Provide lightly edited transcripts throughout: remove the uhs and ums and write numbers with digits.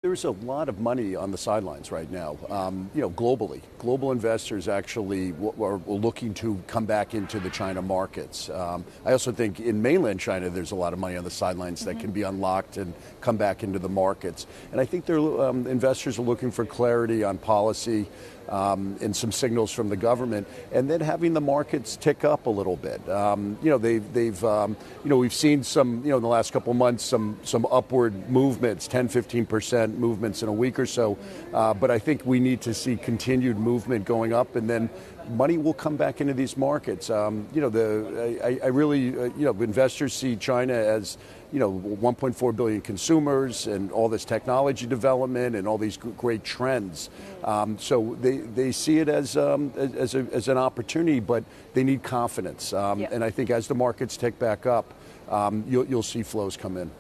There's a lot of money on the sidelines right now, globally. Global investors actually are looking to come back into the China markets. I also think in mainland China, there's a lot of money on the sidelines that can be unlocked and come back into the markets. And I think investors are looking for clarity on policy and some signals from the government, and then having the markets tick up a little bit. We've seen some, in the last couple of months, some upward movements, 10-15% movements in a week or so. But I think we need to see continued movement going up, and then money will come back into these markets. Investors see China as 1.4 billion consumers and all this technology development and all these great trends. So they see it as an opportunity, but they need confidence. And I think as the markets tick back up, you'll see flows come in.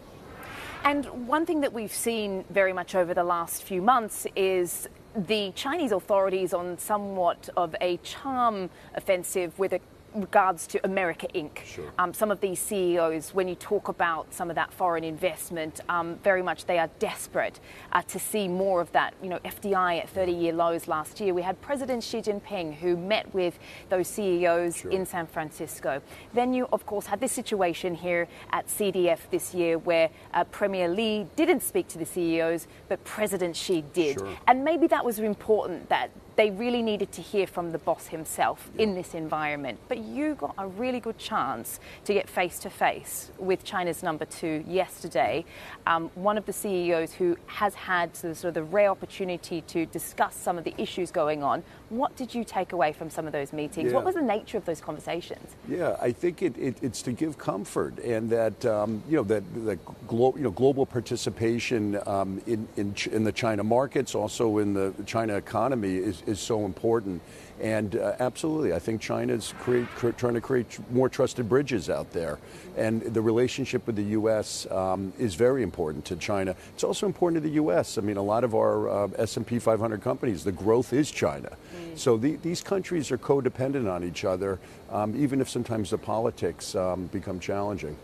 And one thing that we've seen very much over the last few months is the Chinese authorities on somewhat of a charm offensive with regards to America Inc. Sure. Some of these CEOs, when you talk about some of that foreign investment, very much they are desperate to see more of that. FDI at 30-year lows last year. We had President Xi Jinping who met with those CEOs in San Francisco. Then you, of course, had this situation here at CDF this year where Premier Li didn't speak to the CEOs, but President Xi did. Sure. And maybe that was important, that they really needed to hear from the boss himself in this environment. But you got a really good chance to get face-to-face with China's number 2 yesterday, one of the CEOs who has had sort of the rare opportunity to discuss some of the issues going on. What did you take away from some of those meetings? What was the nature of those conversations? Yeah, I think it's to give comfort, and that global participation in the China markets, also in the China economy, is so important. And absolutely, I think China's trying to create more trusted bridges out there. And the relationship with the U.S. Is very important to China. It's also important to the U.S. I mean, a lot of our S&P 500 companies, the growth is China. So these countries are codependent on each other, even if sometimes the politics become challenging.